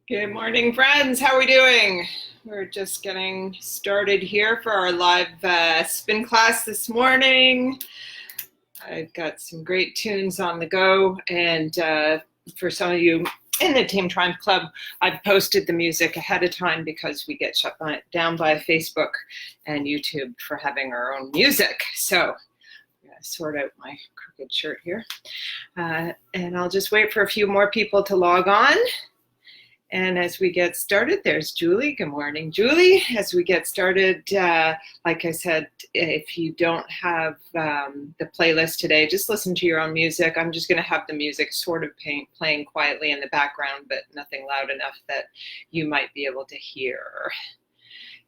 Good morning, friends. How are we doing? We're just getting started here for our live spin class this morning. I've got some great tunes on the go, and for some of you in the Team Triumph Club, I've posted the music ahead of time because we get shut down by Facebook and YouTube for having our own music. So I'm gonna sort out my crooked shirt here, and I'll just wait for a few more people to log on. And as we get started, there's Julie. Good morning, Julie. As we get started, like I said, if you don't have the playlist today, just listen to your own music. I'm just going to have the music sort of playing quietly in the background, but nothing loud enough that you might be able to hear.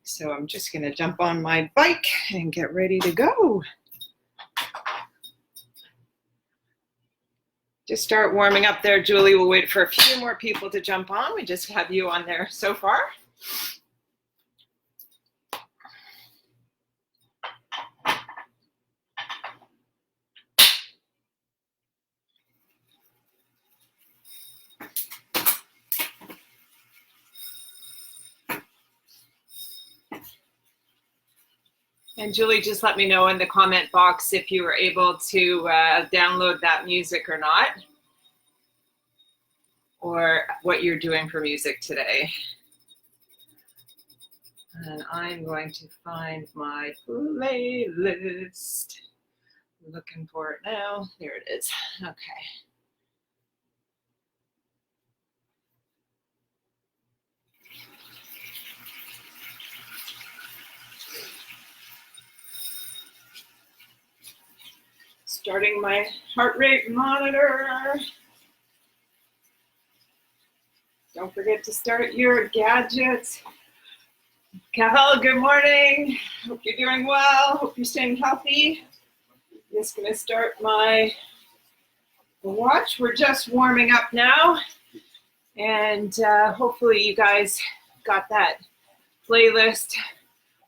So I'm just going to jump on my bike and get ready to go. Just start warming up there, Julie. We'll wait for a few more people to jump on. We just have you on there so far. And Julie, just let me know in the comment box if you were able to download that music or not, or what you're doing for music today. And I'm going to find my playlist. I'm looking for it now. There it is. Okay. Starting my heart rate monitor. Don't forget to start your gadgets. Carol, good morning. Hope you're doing well. Hope you're staying healthy. I'm just gonna start my watch. We're just warming up now. And hopefully you guys got that playlist.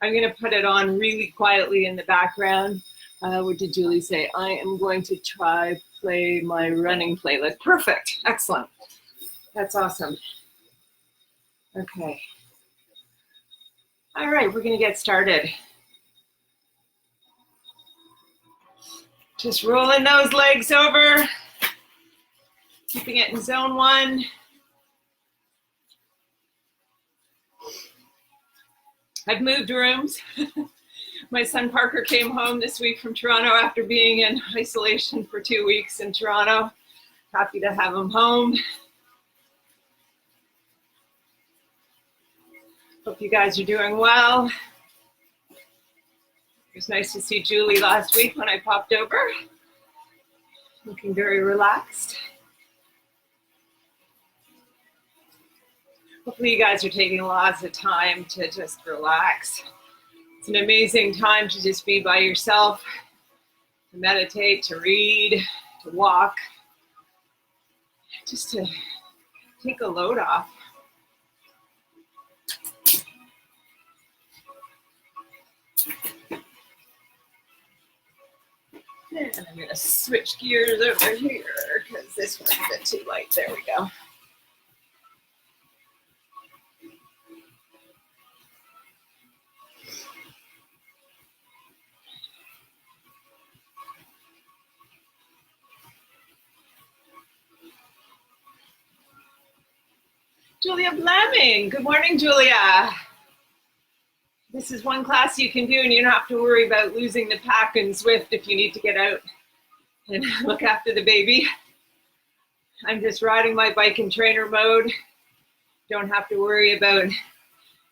I'm gonna put it on really quietly in the background. What did Julie say? I am going to try play my running playlist. Perfect, excellent. That's awesome. Okay. All right, we're gonna get started. Just rolling those legs over, keeping it in zone 1. I've moved rooms. My son Parker came home this week from Toronto after being in isolation for 2 weeks in Toronto. Happy to have him home. Hope you guys are doing well. It was nice to see Julie last week when I popped over. Looking very relaxed. Hopefully you guys are taking lots of time to just relax. It's an amazing time to just be by yourself, to meditate, to read, to walk, just to take a load off. And I'm gonna switch gears over here because this one's a bit too light. There we go. Julia Blaming. Good morning, Julia. This is one class you can do and you don't have to worry about losing the pack and Zwift if you need to get out and look after the baby. I'm just riding my bike in trainer mode. Don't have to worry about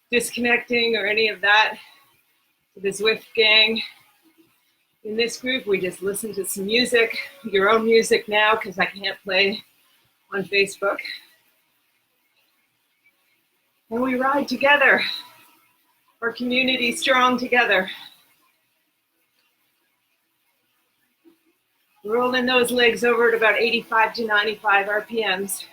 disconnecting or any of that. The Zwift gang. In this group, we just listen to some music, your own music now, because I can't play on Facebook. And we ride together. Our community strong together. Rolling those legs over at about 85 to 95 RPMs.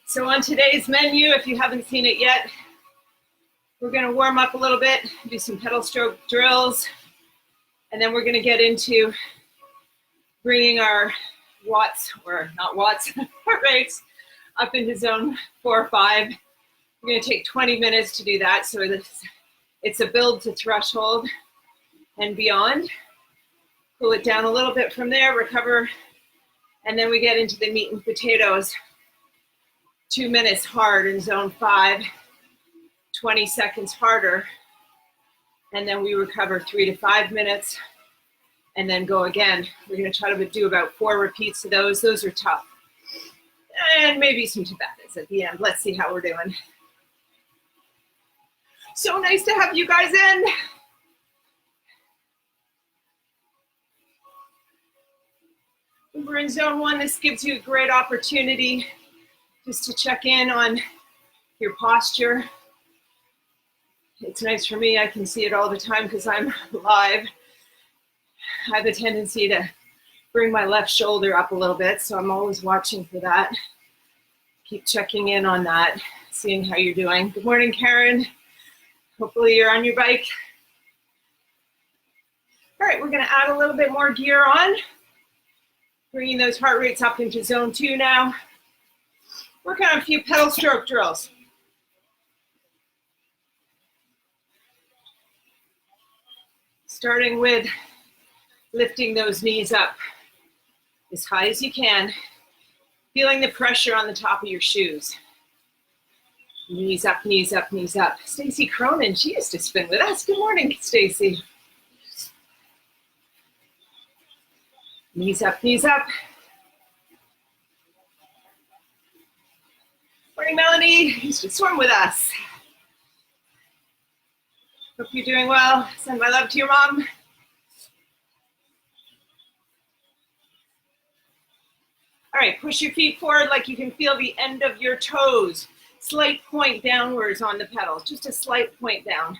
So on today's menu, if you haven't seen it yet, we're gonna warm up a little bit, do some pedal stroke drills, and then we're gonna get into bringing our watts, or not watts, heart rates up into zone 4 or 5. We're going to take 20 minutes to do that. So it's a build to threshold and beyond. Cool it down a little bit from there, recover, and then we get into the meat and potatoes. 2 minutes hard in zone 5, 20 seconds harder, and then we recover 3 to 5 minutes, and then go again. We're going to try to do about 4 repeats of those. Those are tough. And maybe some Tibetans at the end. Let's see how we're doing. So nice to have you guys in. When we're in zone 1, this gives you a great opportunity just to check in on your posture. It's nice for me, I can see it all the time because I'm live. I have a tendency to bring my left shoulder up a little bit, so I'm always watching for that. Keep checking in on that, seeing how you're doing. Good morning, Karen. Hopefully you're on your bike. All right, we're gonna add a little bit more gear on, bringing those heart rates up into zone 2 now. Work on a few pedal stroke drills. Starting with lifting those knees up as high as you can, feeling the pressure on the top of your shoes. Knees up, knees up, knees up. Stacy Cronin, she used to spin with us. Good morning, Stacy. Knees up, knees up. Morning, Melanie. You used to swim with us. Hope you're doing well. Send my love to your mom. All right, push your feet forward like you can feel the end of your toes. Slight point downwards on the pedals, just a slight point down.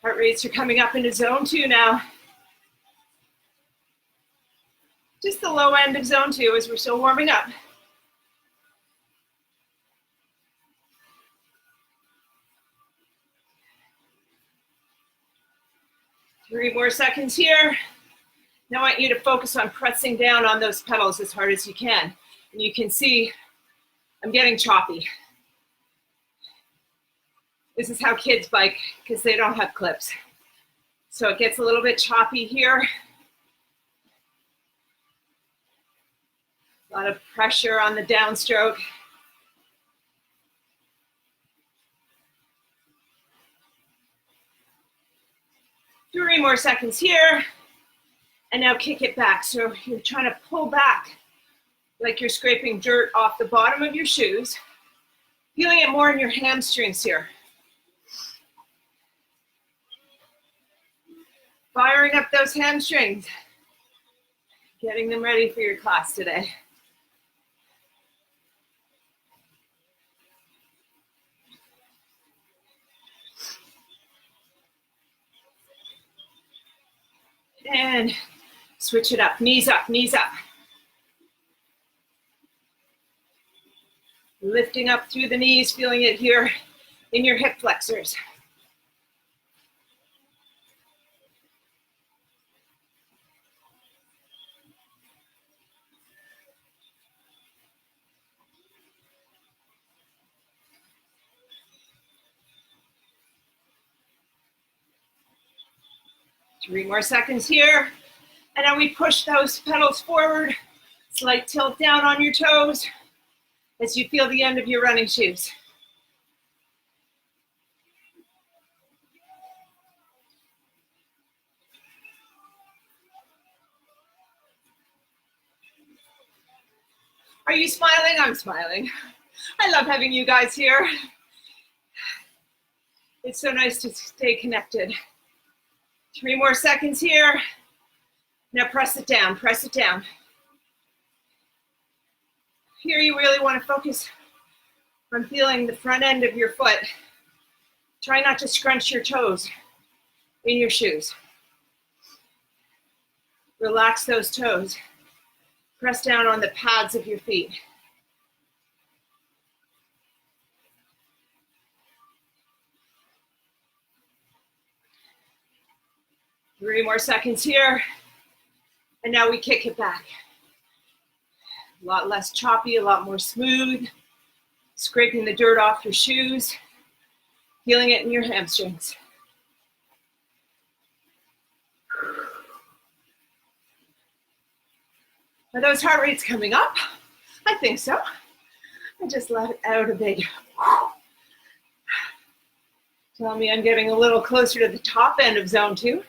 Heart rates are coming up into zone 2 now. Just the low end of zone 2 as we're still warming up. Three more seconds here. Now I want you to focus on pressing down on those pedals as hard as you can. And you can see I'm getting choppy. This is how kids bike because they don't have clips. So it gets a little bit choppy here. A lot of pressure on the downstroke. Three more seconds here. And now kick it back. So you're trying to pull back like you're scraping dirt off the bottom of your shoes. Feeling it more in your hamstrings here. Firing up those hamstrings. Getting them ready for your class today. And switch it up, knees up, knees up. Lifting up through the knees, feeling it here in your hip flexors. Three more seconds here. And now we push those pedals forward. Slight tilt down on your toes as you feel the end of your running shoes. Are you smiling? I'm smiling. I love having you guys here. It's so nice to stay connected. 3 more seconds here. Now press it down, press it down. Here you really want to focus on feeling the front end of your foot. Try not to scrunch your toes in your shoes. Relax those toes. Press down on the pads of your feet. 3 more seconds here. And now we kick it back. A lot less choppy, a lot more smooth. Scraping the dirt off your shoes. Feeling it in your hamstrings. Are those heart rates coming up? I think so. I just let out a big tell me I'm getting a little closer to the top end of zone 2.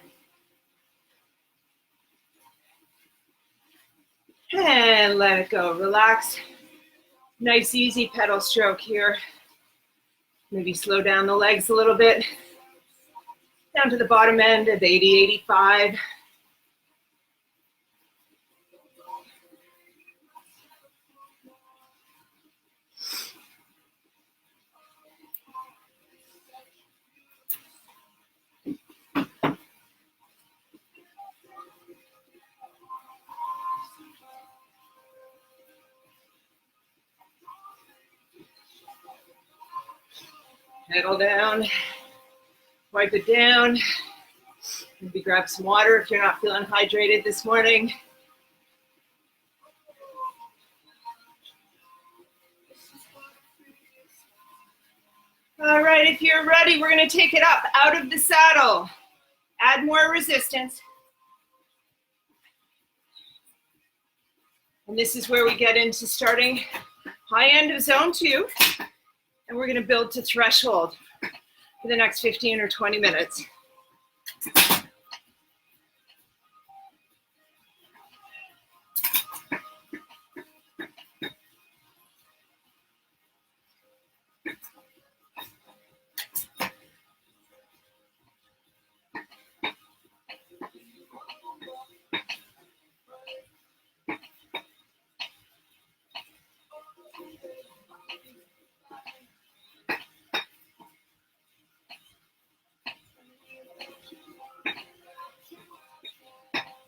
And let it go, relax. Nice easy pedal stroke here. Maybe slow down the legs a little bit. Down to the bottom end of 80, 85. Pedal down, wipe it down. Maybe grab some water if you're not feeling hydrated this morning. All right, if you're ready, we're gonna take it up out of the saddle. Add more resistance. And this is where we get into starting high end of zone 2. And we're gonna build to threshold for the next 15 or 20 minutes.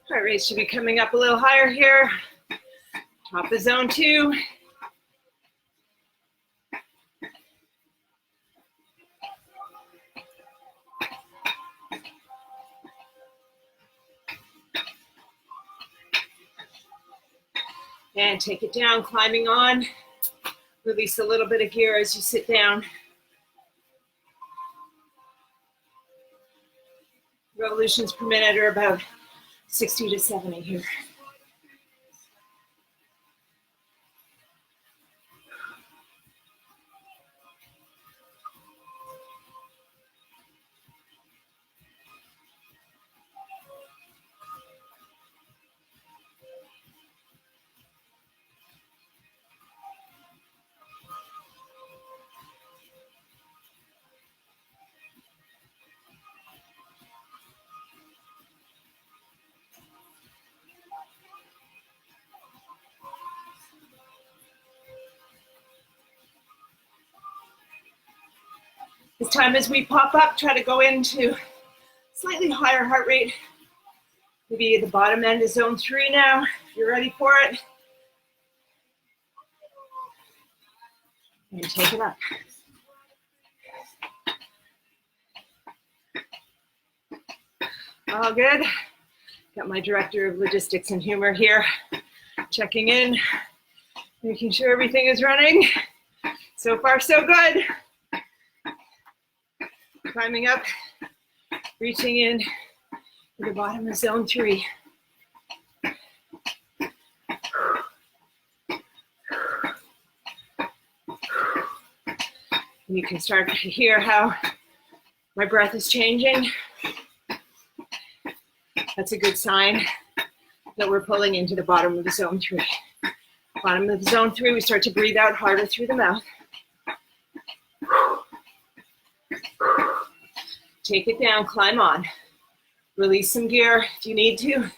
Heart rate should be coming up a little higher here. Top of zone 2. And take it down, climbing on. Release a little bit of gear as you sit down. Revolutions per minute are about 60 to 70 here. This time as we pop up, try to go into slightly higher heart rate. Maybe at the bottom end of zone 3 now, if you're ready for it. And take it up. All good. Got my director of logistics and humor here, checking in, making sure everything is running. So far, so good. Climbing up, reaching in to the bottom of zone 3. And you can start to hear how my breath is changing. That's a good sign that we're pulling into the bottom of zone 3. Bottom of zone 3, we start to breathe out harder through the mouth. Take it down, climb on. Release some gear if you need to.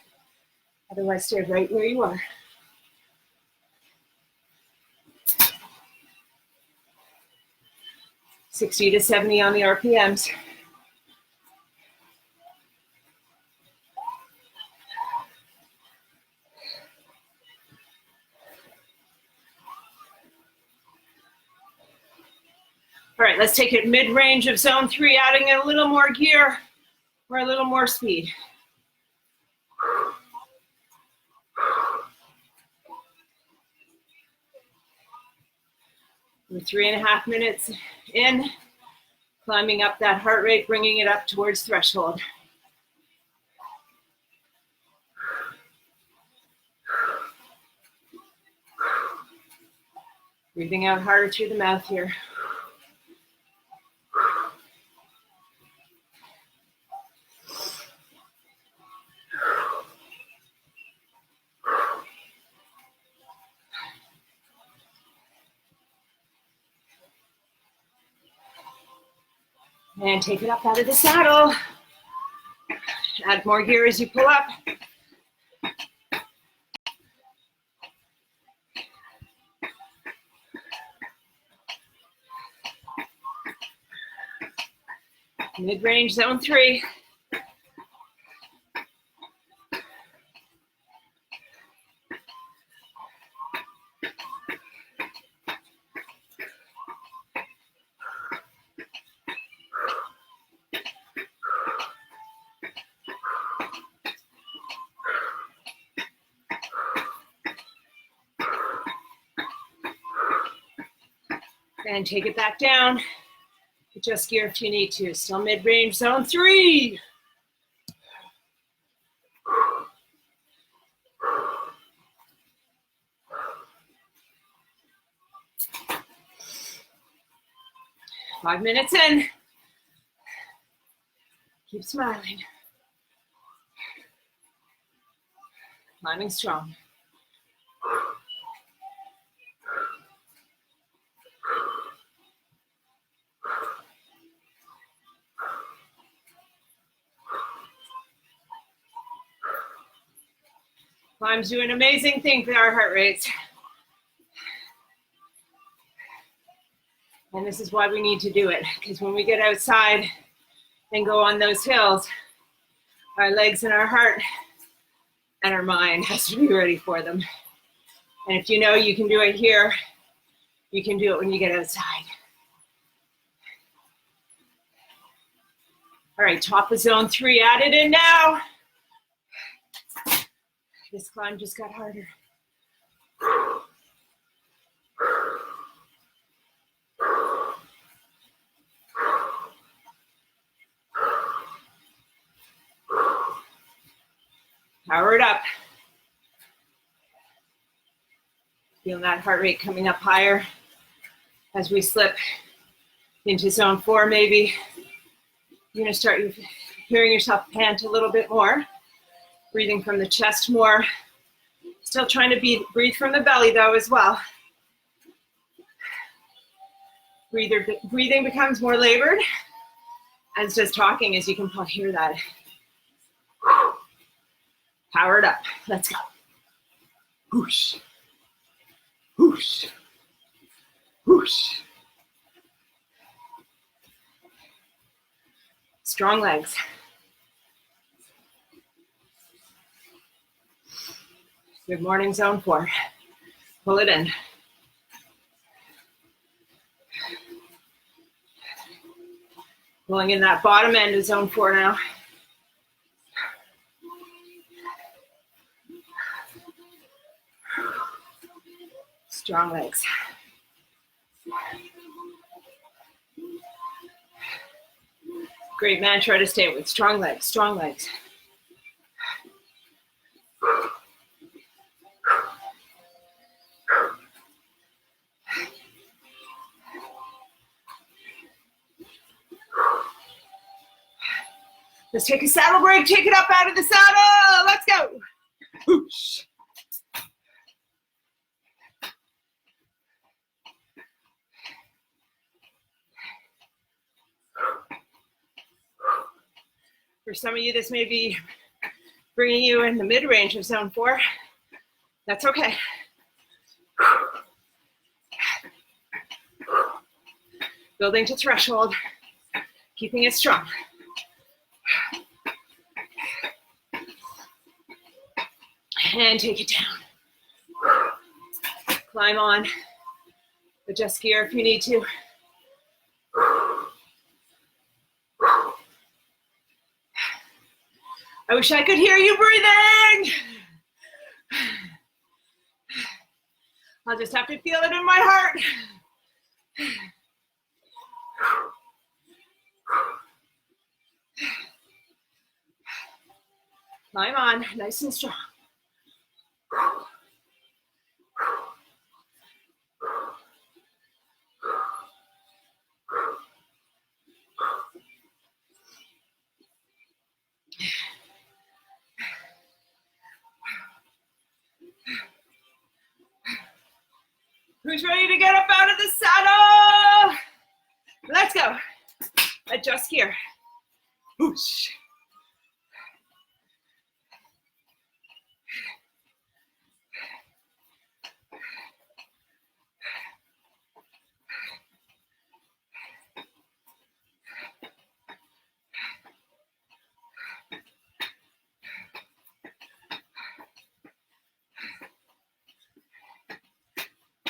Otherwise, stay right where you are. $60 to $70 on the RPMs. All right, let's take it mid-range of zone 3, adding a little more gear or a little more speed. We're 3.5 minutes in, climbing up that heart rate, bringing it up towards threshold. Breathing out harder through the mouth here. And take it up out of the saddle. Add more gear as you pull up. Mid-range zone 3. And take it back down. Adjust gear if you need to. Still mid-range zone 3. Five minutes in. Keep smiling. Climbing strong. Climbs do an amazing thing for our heart rates. And this is why we need to do it, because when we get outside and go on those hills, our legs and our heart and our mind has to be ready for them. And if you know you can do it here, you can do it when you get outside. All right, top of zone 3 added in now. This climb just got harder. Power it up. Feeling that heart rate coming up higher as we slip into zone 4 maybe. You're gonna start hearing yourself pant a little bit more. Breathing from the chest more. Still trying to breathe from the belly though as well. Breathing becomes more labored, as does talking, as you can probably hear that. Power it up. Let's go. Whoosh. Whoosh. Whoosh. Strong legs. Good morning, zone 4. Pull it in. Pulling in that bottom end of zone 4 now. Strong legs. Great mantra to stay with. Strong legs, strong legs. Let's take a saddle break, take it up out of the saddle. Let's go. Whoosh. For some of you, this may be bringing you in the mid-range of zone 4. That's okay. Building to threshold, keeping it strong. And take it down. Climb on. Adjust gear if you need to. I wish I could hear you breathing. I'll just have to feel it in my heart. Climb on, nice and strong. Who's ready to get up out of the saddle? Let's go. Adjust gear. Whoosh.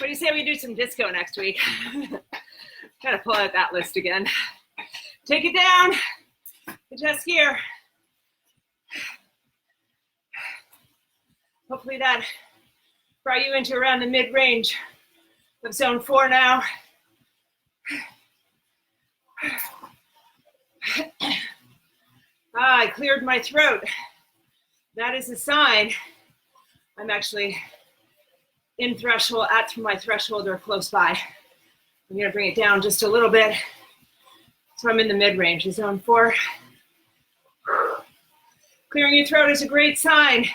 What do you say we do some disco next week? Gotta pull out that list again. Take it down. Adjust gear. Hopefully that brought you into around the mid-range of zone 4 now. I cleared my throat. That is a sign I'm actually in threshold, at my threshold or close by. I'm gonna bring it down just a little bit. So I'm in the mid-range of zone 4. Clearing your throat is a great sign.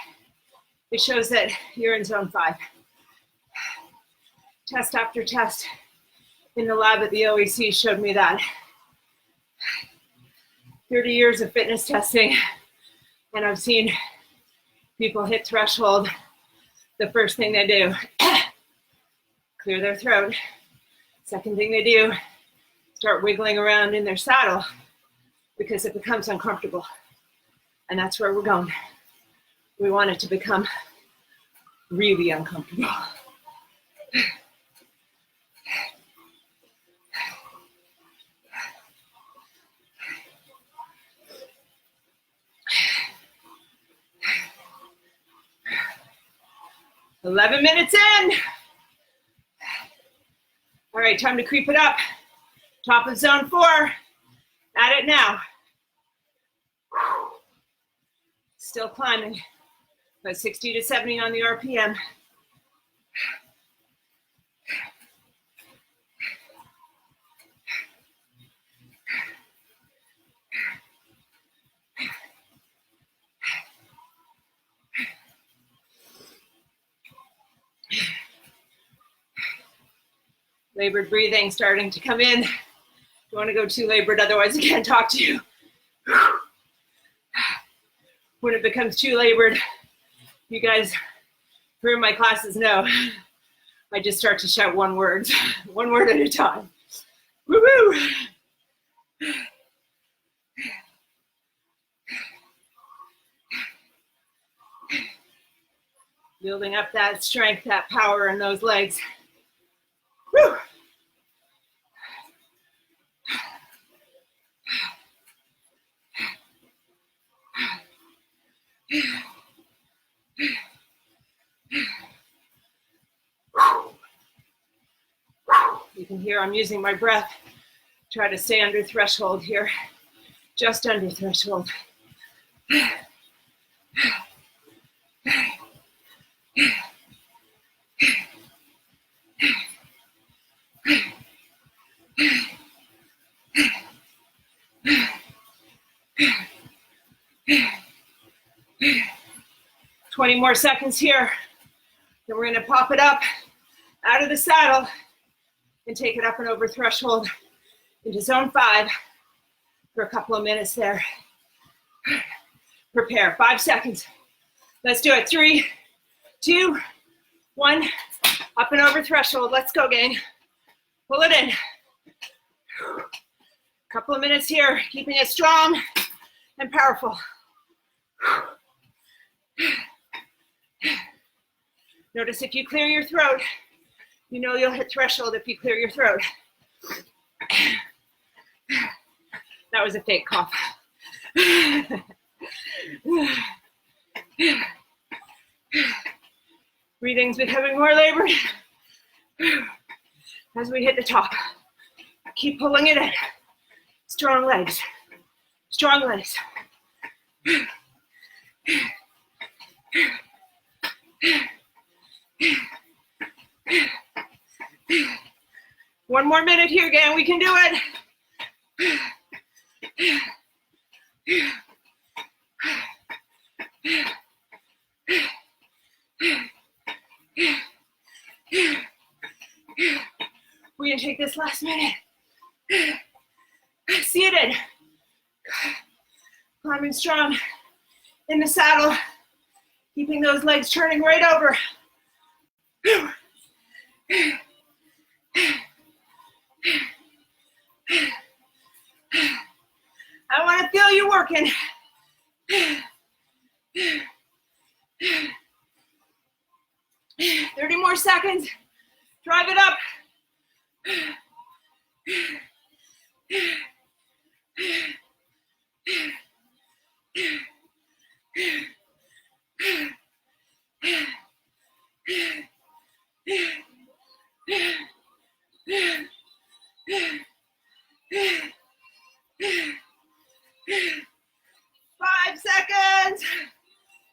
It shows that you're in zone 5. Test after test in the lab at the OEC showed me that. 30 years of fitness testing, and I've seen people hit threshold. The first thing they do, clear their throat. Second thing they do, start wiggling around in their saddle because it becomes uncomfortable. And that's where we're going. We want it to become really uncomfortable. "11 minutes in." All right, time to creep it up. Top of zone 4. At it now. Still climbing. About 60 to 70 on the RPM. Labored breathing starting to come in. Don't want to go too labored, otherwise I can't talk to you. When it becomes too labored, you guys who are in my classes know, I just start to shout one word at a time. Woo-woo! Building up that strength, that power in those legs. Woo! You can hear I'm using my breath. Try to stay under threshold here. Just under threshold. "20 more seconds here. Then we're gonna pop it up out of the saddle and take it up and over threshold into zone 5 for a couple of minutes there. Prepare, 5 seconds. Let's do it, 3, 2, 1. Up and over threshold, let's go gang. Pull it in. Couple of minutes here, keeping it strong and powerful. Notice if you clear your throat, you know you'll hit threshold if you clear your throat. That was a fake cough. Breathing's becoming more labored as we hit the top. Keep pulling it in. Strong legs. Strong legs. One more minute here, gang. We can do it. 'We're gonna take this last minute. Seated. Climbing strong in the saddle. Keeping those legs turning right over. I want to feel you working. 30 more seconds. Drive it up. 5 seconds.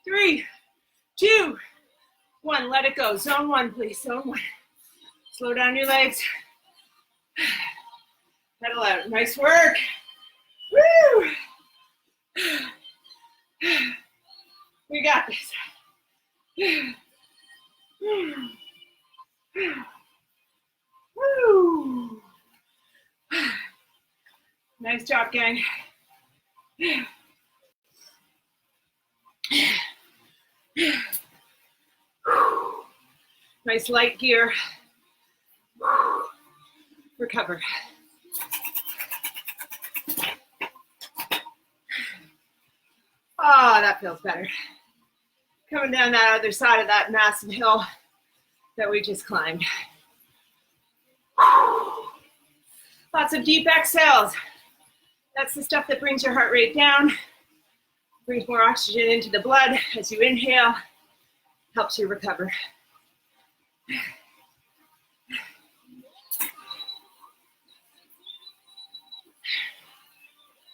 3, 2, 1. Let it go. Zone 1, please. Zone 1. Slow down your legs. Pedal out. Nice work. Woo! We got this. Woo! Nice job, gang. Nice light gear. Recover. Oh, that feels better. Coming down that other side of that massive hill that we just climbed. Lots of deep exhales. That's the stuff that brings your heart rate down, brings more oxygen into the blood as you inhale, helps you recover.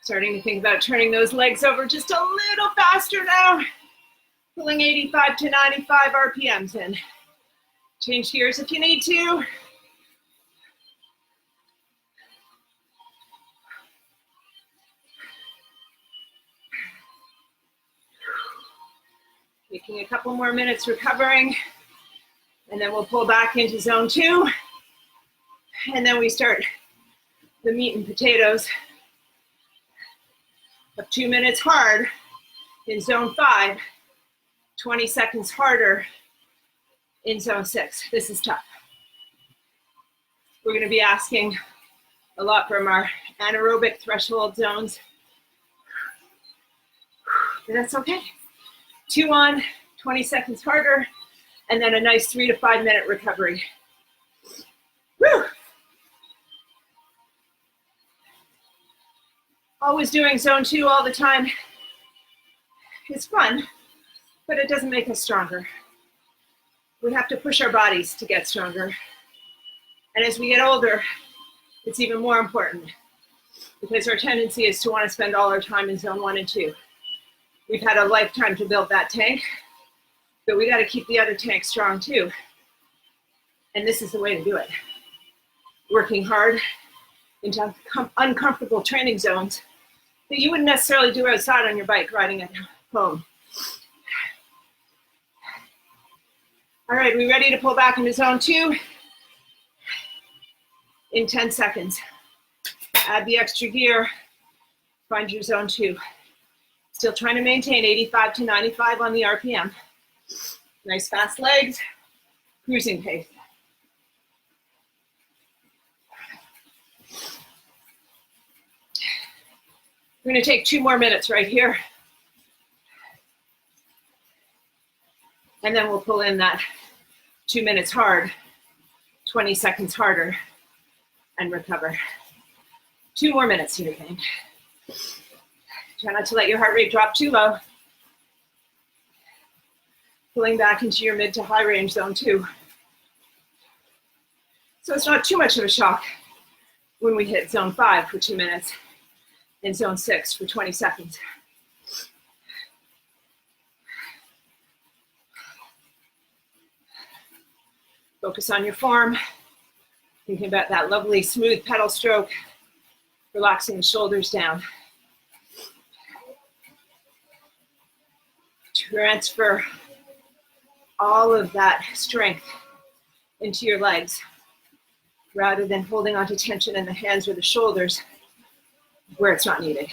Starting to think about turning those legs over just a little faster now. Pulling 85 to 95 RPMs in. Change gears if you need to. Taking a couple more minutes recovering, and then we'll pull back into zone 2, and then we start the meat and potatoes of 2 minutes hard in zone 5, 20 seconds harder in zone 6. This is tough. We're going to be asking a lot from our anaerobic threshold zones, but that's okay. 2 on, 20 seconds harder, and then a nice 3 to 5 minute recovery. Woo! Always doing zone 2 all the time is fun, but it doesn't make us stronger. We have to push our bodies to get stronger. And as we get older, it's even more important because our tendency is to want to spend all our time in zone 1 and 2. We've had a lifetime to build that tank, but we got to keep the other tank strong too. And this is the way to do it. Working hard into uncomfortable training zones that you wouldn't necessarily do outside on your bike riding at home. All right, we ready to pull back into zone 2? In 10 seconds. Add the extra gear, find your zone 2. Still trying to maintain 85 to 95 on the RPM. Nice fast legs, cruising pace. We're going to take 2 more minutes right here. And then we'll pull in that 2 minutes hard, 20 seconds harder, and recover. 2 more minutes here, gang. Try not to let your heart rate drop too low. Pulling back into your mid to high range zone 2. So it's not too much of a shock when we hit zone 5 for 2 minutes and zone 6 for 20 seconds. Focus on your form. Thinking about that lovely smooth pedal stroke. Relaxing the shoulders down. Transfer all of that strength into your legs rather than holding onto tension in the hands or the shoulders where it's not needed.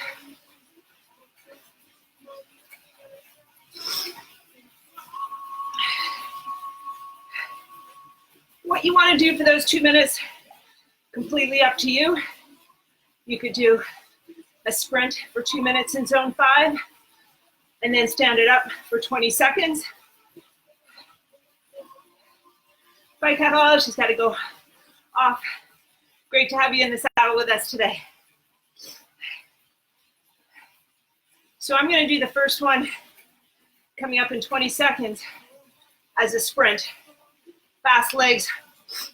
What you want to do for those 2 minutes, completely up to you. You could do a sprint for 2 minutes in zone 5 and then stand it up for 20 seconds. Bike kettlebell, she's got to go off. Great to have you in the saddle with us today. So I'm going to do the first one coming up in 20 seconds as a sprint. Fast legs,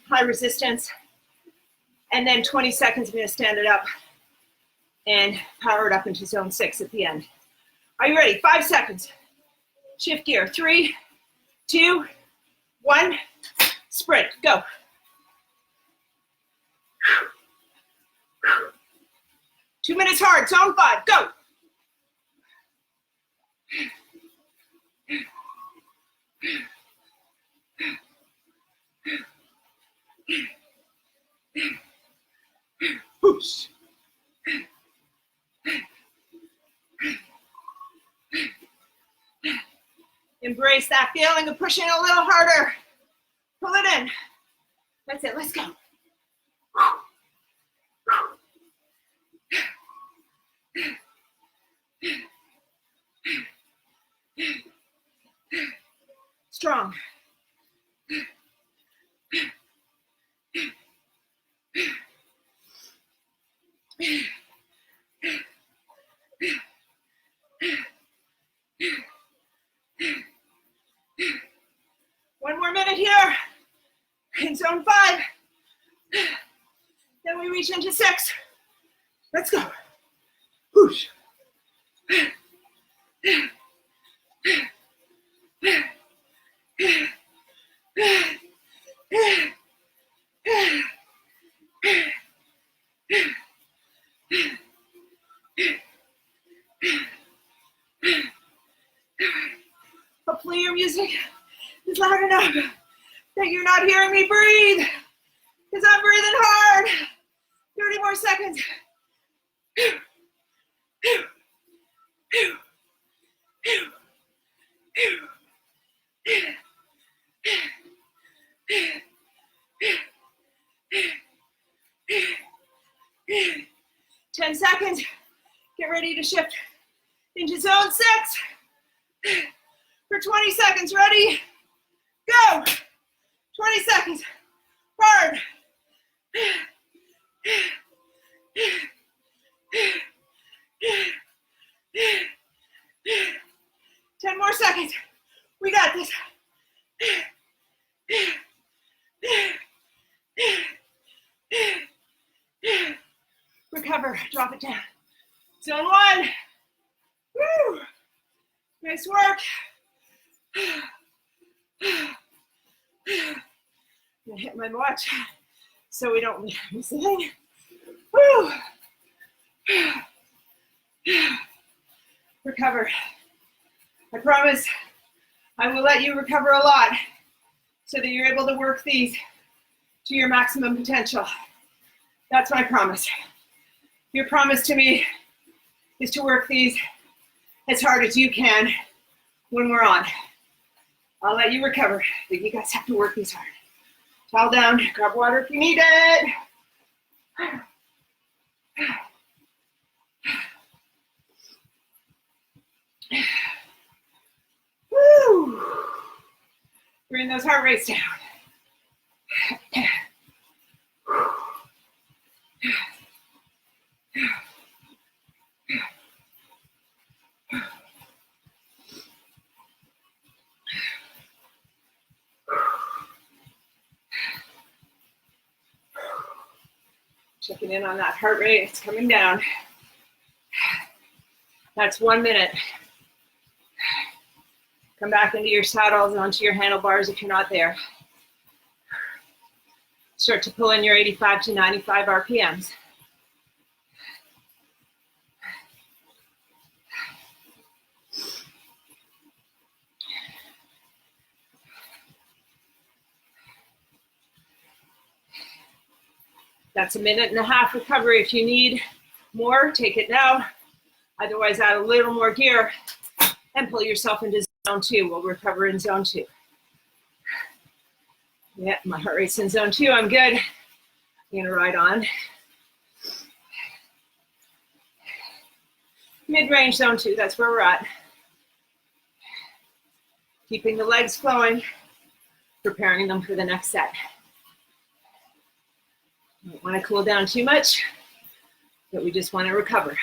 high resistance. And then 20 seconds, I'm going to stand it up and power it up into zone 6 at the end. Are you ready? 5 seconds. Shift gear. 3, 2, 1. Sprint. Go. 2 minutes hard. Zone 5. Go. Whoosh. Embrace that feeling of pushing a little harder. Pull it in. That's it. Let's go. 1 more minute here in zone 5. Then we reach into 6. Let's go. Whoosh. Hopefully your music is loud enough that you're not hearing me breathe, because I'm breathing hard. 30 more seconds. 10 seconds. Get ready to shift into zone 6 for 20 seconds. Ready? Go. 20 seconds. Hard. 10 more seconds. We got this. Recover. Drop it down. Zone 1. Woo. Nice work. I'm gonna hit my watch so we don't miss a thing. Woo. Recover. I promise I will let you recover a lot so that you're able to work these to your maximum potential. That's my promise. Your promise to me is to work these as hard as you can when we're on. I'll let you recover, but you guys have to work these hard. Towel down, grab water if you need it. Woo! Bring those heart rates down. Checking in on that heart rate, it's coming down. That's 1 minute. Come back into your saddles and onto your handlebars if you're not there. Start to pull in your 85 to 95 RPMs. That's a minute and a half recovery. If you need more, take it now. Otherwise, add a little more gear and pull yourself into zone 2. We'll recover in zone 2. Yeah, my heart rate's in zone 2. I'm good. I'm gonna ride on. Mid-range zone 2, that's where we're at. Keeping the legs flowing, preparing them for the next set. Don't want to cool down too much, but we just want to recover.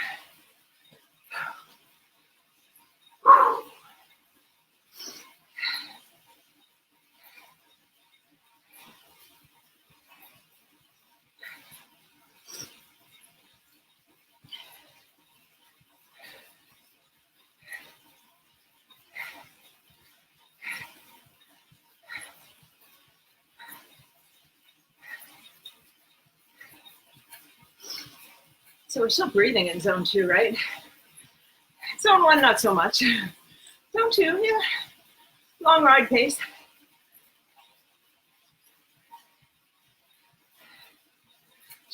So we're still breathing in zone 2, right? Zone 1, not so much. Zone 2, yeah. Long ride pace.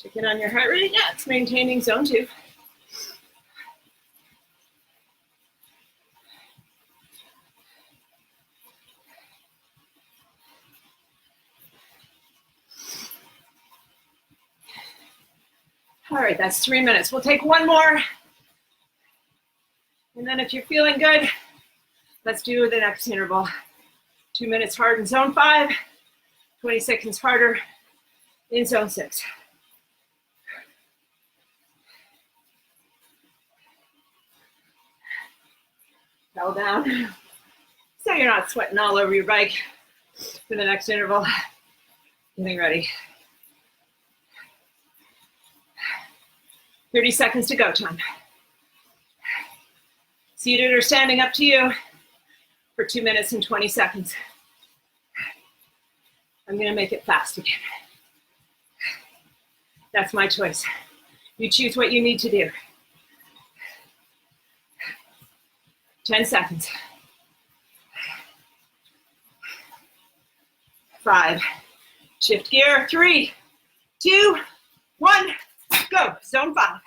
Check in on your heart rate. Yeah, it's maintaining zone 2. All right, that's 3 minutes. We'll take one more. And then if you're feeling good, let's do the next interval. 2 minutes hard in zone 5, 20 seconds harder in zone 6. Pedal down. So you're not sweating all over your bike for the next interval. Getting ready. 30 seconds to go time. Seated or standing, up to you, for 2 minutes and 20 seconds. I'm gonna make it fast again. That's my choice. You choose what you need to do. 10 seconds. 5, shift gear, 3, 2, 1, go, zone 5.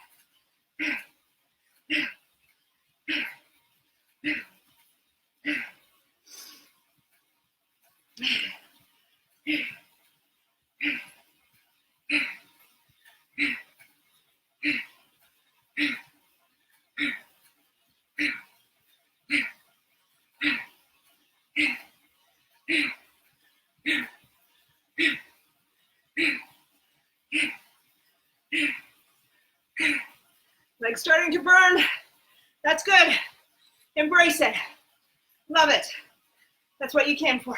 Legs starting to burn. That's good. Embrace it. Love it. That's what you came for.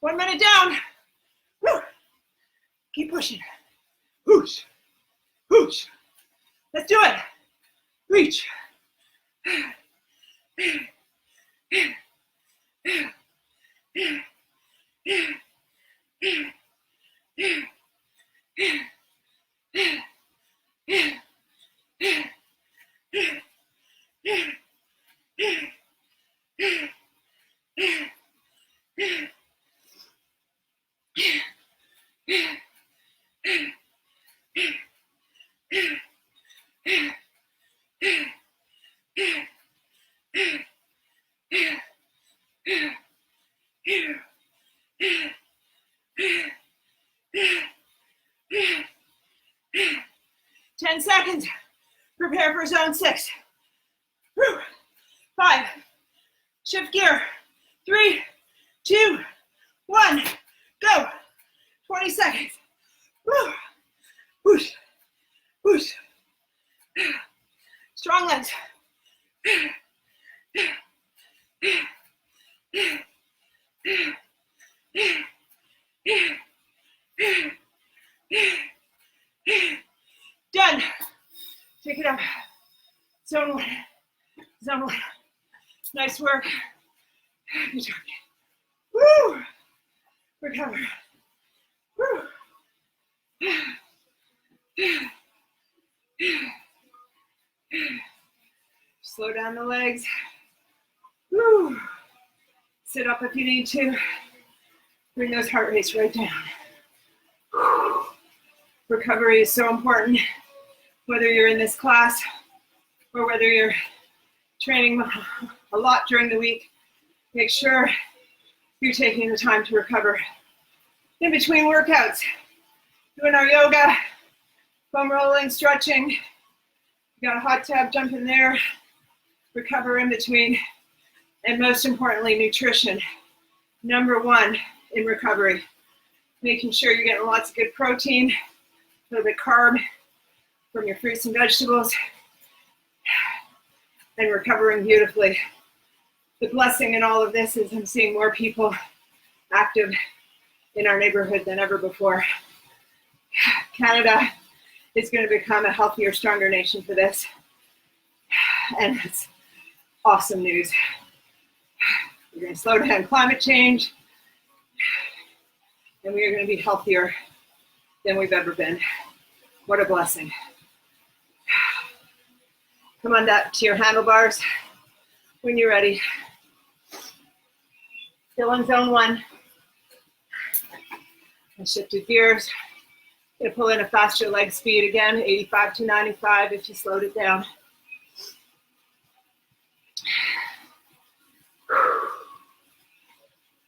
One minute down. Woo. Keep pushing. Whoosh. Whoosh. Let's do it. Reach. Seconds. Prepare for zone 6. 5. Shift gear. 3, 2, 1. Go. 20 seconds. Whoosh. Whoosh. Strong legs. Pick it up. Zone one. Zone one. Nice work. Good job. Woo! Recover. Woo! Slow down the legs. Woo! Sit up if you need to. Bring those heart rates right down. Recovery is so important, whether you're in this class or whether you're training a lot during the week. Make sure you're taking the time to recover. In between workouts, doing our yoga, foam rolling, stretching. You got a hot tub, jump in there, recover in between, and most importantly, nutrition. Number one in recovery, making sure you're getting lots of good protein, a little bit carb from your fruits and vegetables, and recovering beautifully. The blessing in all of this is I'm seeing more people active in our neighborhood than ever before. Canada is going to become a healthier, stronger nation for this. And it's awesome news. We're going to slow down climate change, and we are going to be healthier than we've ever been. What a blessing. Come on up to your handlebars when you're ready. Still in zone one. I shifted gears. Gonna pull in a faster leg speed again, 85 to 95 if you slowed it down.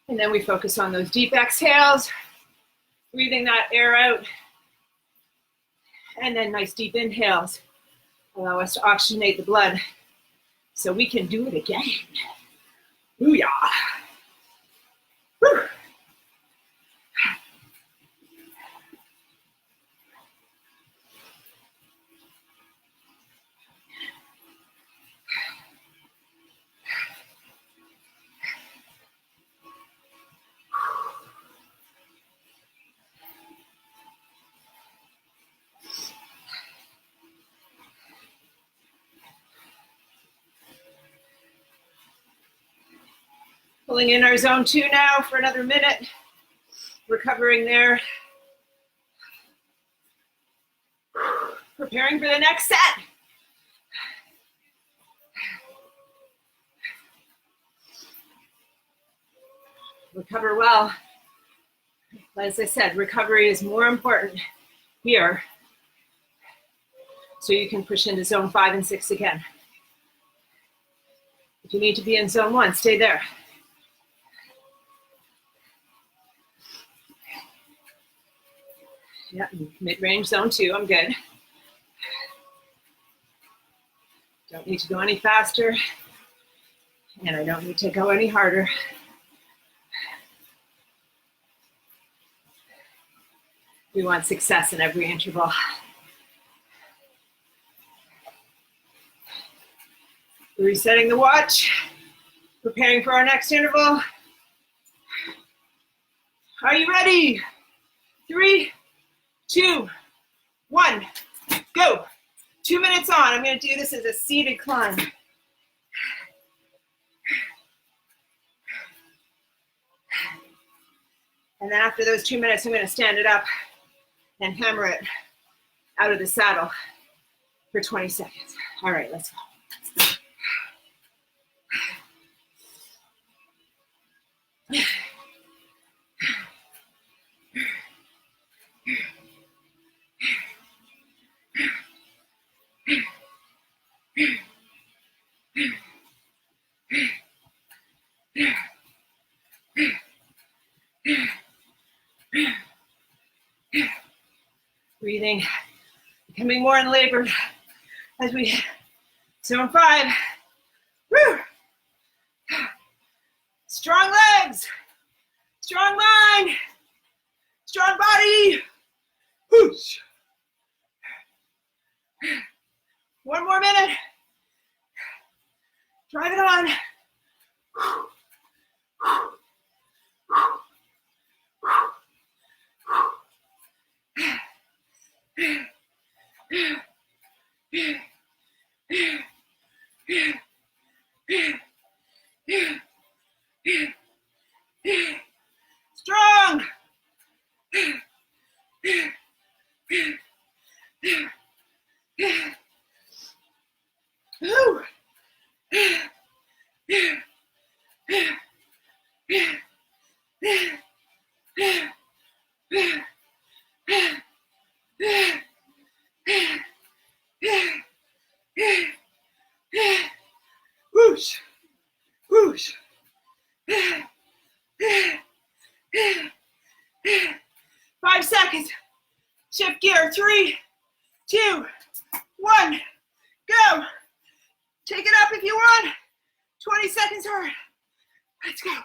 And then we focus on those deep exhales, breathing that air out. And then nice deep inhales. Allow us to oxygenate the blood so we can do it again. Booyah. Woo. Pulling in our zone two now for another minute. Recovering there. Preparing for the next set. Recover well. As I said, recovery is more important here, so you can push into zone 5 and 6 again. If you need to be in zone 1, stay there. Yeah, mid-range zone 2, I'm good. Don't need to go any faster, and I don't need to go any harder. We want success in every interval. Resetting the watch, preparing for our next interval. Are you ready? 3, 2, 1, go. 2 minutes on. I'm going to do this as a seated climb. And then after those 2 minutes, I'm going to stand it up and hammer it out of the saddle for 20 seconds. All right, let's go. Breathing, becoming more elabored as we zone 5. Woo! Strong legs, strong mind, strong body. Whoosh. 1 more minute. Drive it on. Whew. Whoosh, whoosh. 5 seconds. Shift gear. 3, 2, 1. Go. Take it up if you want. 20 seconds hard. Let's go.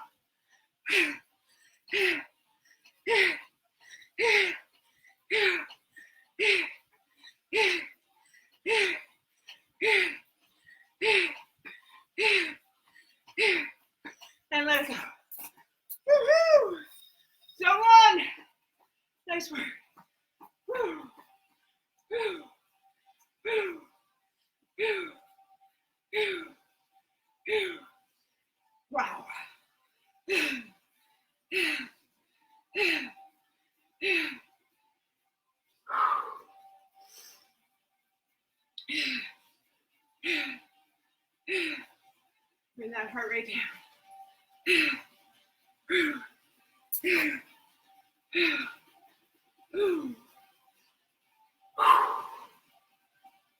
And let it go. Woohoo! Zone 1. Nice work. Woo. Woo. Woo. Woo. Woo. Woo. Wow. Bring that heart rate down.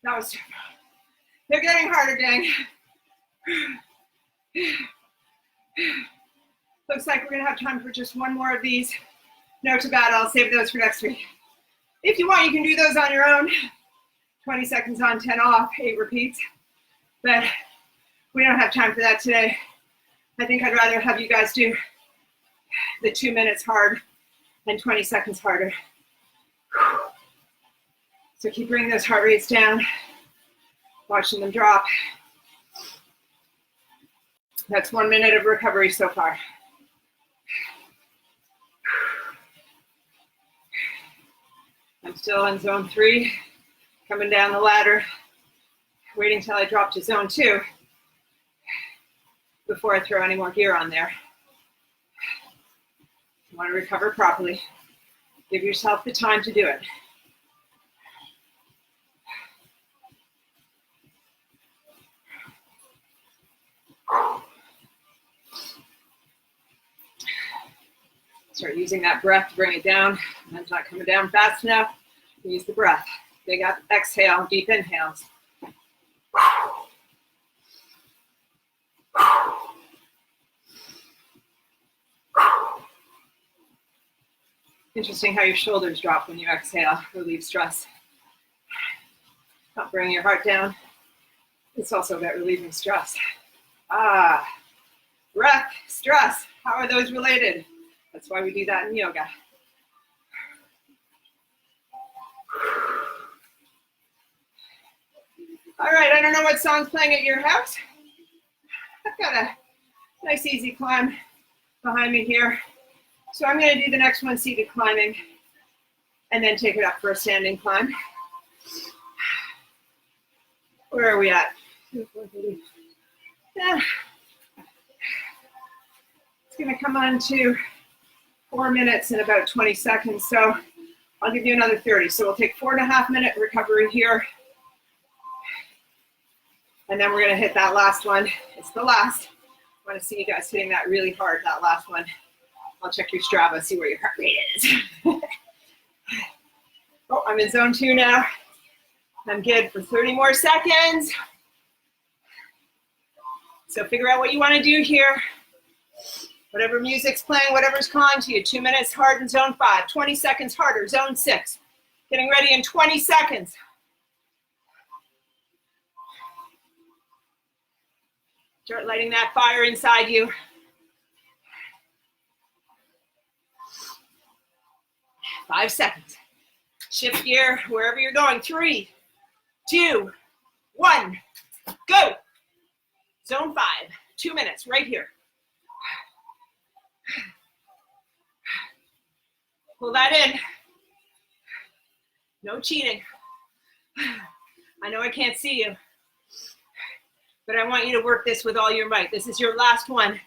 That was super. They're getting harder, gang. Looks like we're gonna have time for just one more of these. No too bad, I'll save those for next week. If you want, you can do those on your own. 20 seconds on, 10 off, 8 repeats. But we don't have time for that today. I think I'd rather have you guys do the 2 minutes hard and 20 seconds harder. So keep bringing those heart rates down, watching them drop. That's 1 minute of recovery so far. I'm still in zone 3, coming down the ladder, waiting till I drop to zone 2 before I throw any more gear on there. You want to recover properly. Give yourself the time to do it. Start using that breath to bring it down. When it's not coming down fast enough, use the breath. Big exhale, deep inhales. Interesting how your shoulders drop when you exhale, relieve stress. Not bringing your heart down. It's also about relieving stress. Breath, stress, how are those related? That's why we do that in yoga. All right, I don't know what song's playing at your house. I've got a nice easy climb behind me here. So I'm gonna do the next one seated climbing and then take it up for a standing climb. Where are we at? Yeah. It's gonna come on to 4 minutes and about 20 seconds. So I'll give you another 30. So we'll take 4.5 minute recovery here. And then we're gonna hit that last one. It's the last. I wanna see you guys hitting that really hard, that last one. I'll check your Strava, see where your heart rate is. Oh, I'm in zone 2 now. I'm good for 30 more seconds. So figure out what you wanna do here. Whatever music's playing, whatever's calling to you. 2 minutes hard in zone 5, 20 seconds harder, zone 6. Getting ready in 20 seconds. Start lighting that fire inside you. 5 seconds. Shift gear wherever you're going. 3, 2, 1, go. Zone 5, 2 minutes right here. Pull that in. No cheating. I know I can't see you, but I want you to work this with all your might. This is your last one.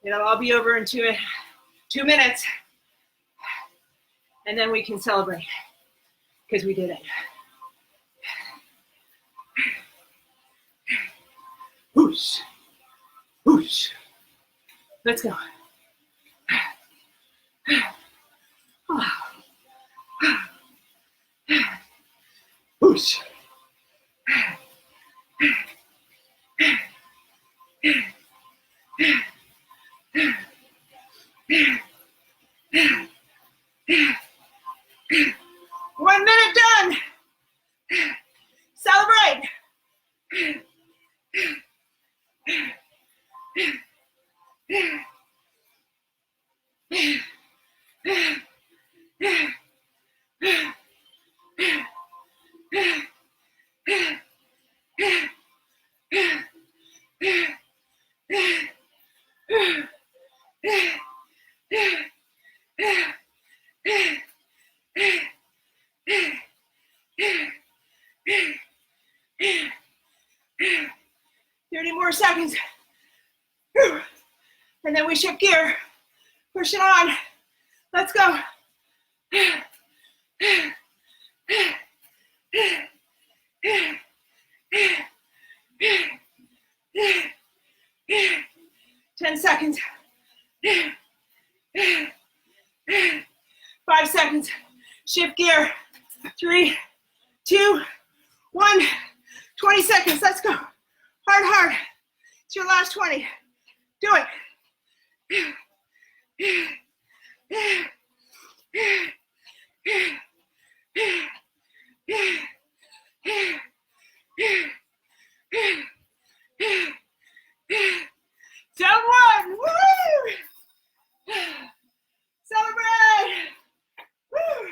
It'll all be over in 2 minutes, and then we can celebrate. because we did it. Whoosh, whoosh. Let's go. Whoosh. 1 minute done. Celebrate. More seconds. And then we shift gear. Push it on. Let's go. 10 seconds. 5 seconds. Shift gear. 3, 2, 1. 20 seconds. Let's go. Hard, hard. It's your last 20. Do it. 1. Woo! Celebrate! Woo!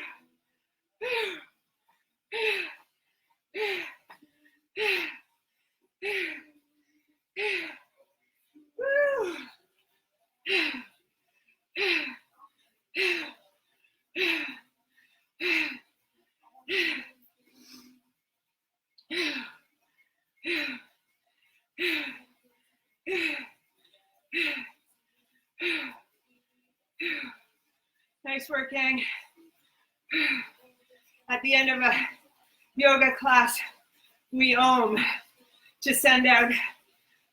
Nice work, gang. At the end of a yoga class, we om to send out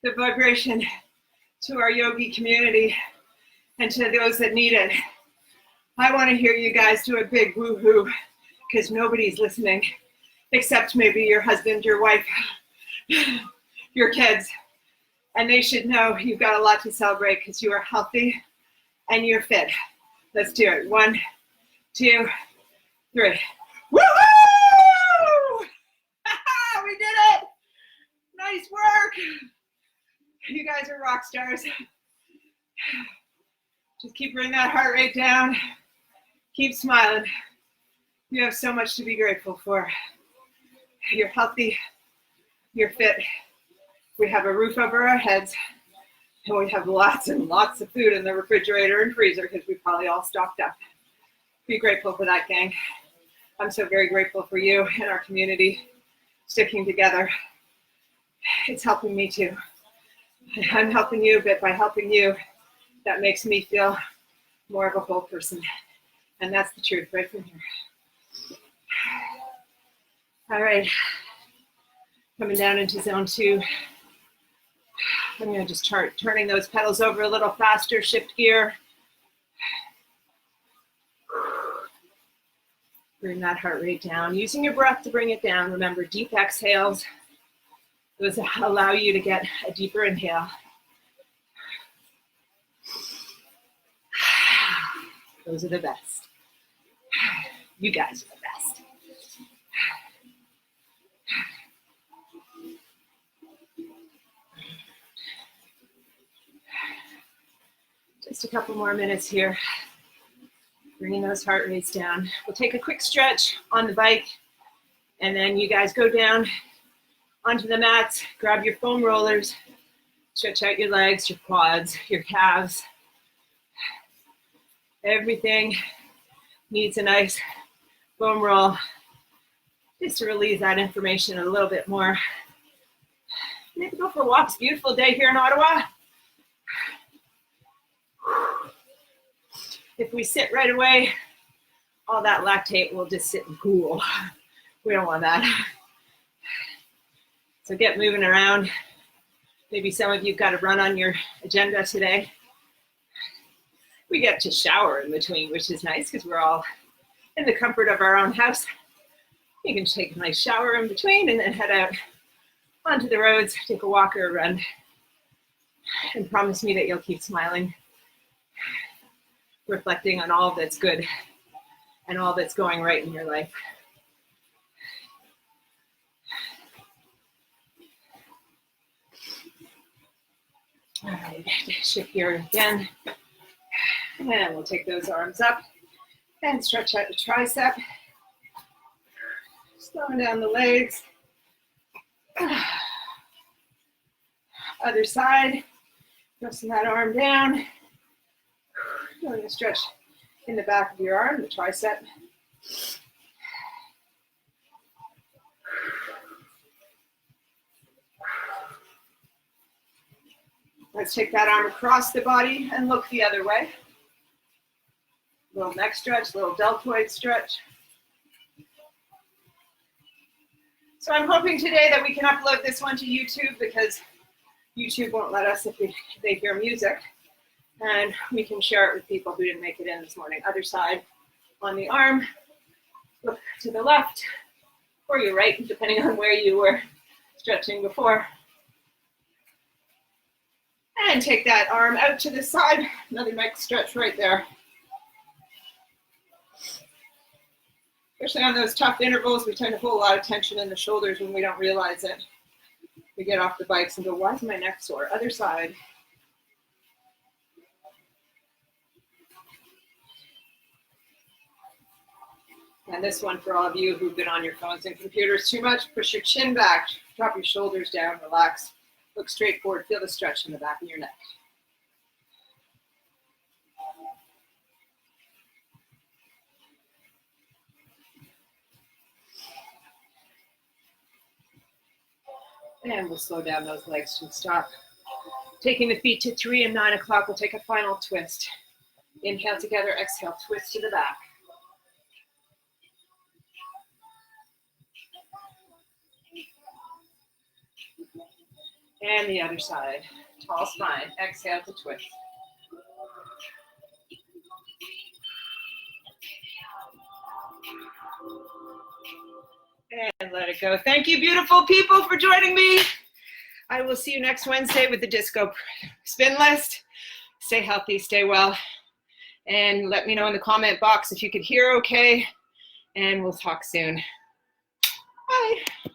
the vibration to our yogi community and to those that need it. I want to hear you guys do a big woohoo because nobody's listening except maybe your husband, your wife, your kids. And they should know you've got a lot to celebrate because you are healthy and you're fit. Let's do it. 1, 2, 3. Woohoo! We did it! Nice work. You guys are rock stars. Just keep bringing that heart rate down. Keep smiling. You have so much to be grateful for. You're healthy. You're fit. We have a roof over our heads. And we have lots and lots of food in the refrigerator and freezer because we probably all stocked up. Be grateful for that, gang. I'm so very grateful for you and our community sticking together. It's helping me too. I'm helping you, but by helping you, that makes me feel more of a whole person. And that's the truth right from here. All right. Coming down into zone 2. I'm going to just start turning those pedals over a little faster, shift gear. Bring that heart rate down. Using your breath to bring it down. Remember, deep exhales. Those allow you to get a deeper inhale. Those are the best. You guys are the best. Just a couple more minutes here. Bringing those heart rates down. We'll take a quick stretch on the bike, and then you guys go down onto the mats, grab your foam rollers, stretch out your legs, your quads, your calves. Everything needs a nice foam roll just to release that information a little bit more. Maybe go for walks. Beautiful day here in Ottawa. If we sit right away, all that lactate will just sit and cool. We don't want that. So get moving around. Maybe some of you've got to run on your agenda today. We get to shower in between, which is nice because we're all in the comfort of our own house. You can take a nice shower in between and then head out onto the roads, take a walk or a run, and promise me that you'll keep smiling, reflecting on all that's good and all that's going right in your life. All right, shift gear again. And we'll take those arms up and stretch out the tricep. Slowing down the legs. Other side, pressing that arm down. Doing a stretch in the back of your arm, the tricep. Let's take that arm across the body and look the other way. Little neck stretch, little deltoid stretch. So I'm hoping today that we can upload this one to YouTube because YouTube won't let us if they hear music. And we can share it with people who didn't make it in this morning. Other side on the arm, look to the left or your right, depending on where you were stretching before. And take that arm out to the side, another neck stretch right there. Especially on those tough intervals, we tend to hold a lot of tension in the shoulders when we don't realize it. We get off the bikes and go, why is my neck sore? Other side. And this one for all of you who've been on your phones and computers too much, push your chin back, drop your shoulders down, relax, look straight forward, feel the stretch in the back of your neck. And we'll slow down those legs to stop. Taking the feet to 3 and 9 o'clock, we'll take a final twist. Inhale together, exhale, twist to the back. And the other side, tall spine, exhale to twist. And let it go. Thank you, beautiful people, for joining me. I will see you next Wednesday with the disco spin list. Stay healthy, stay well. And let me know in the comment box if you could hear okay. And we'll talk soon. Bye.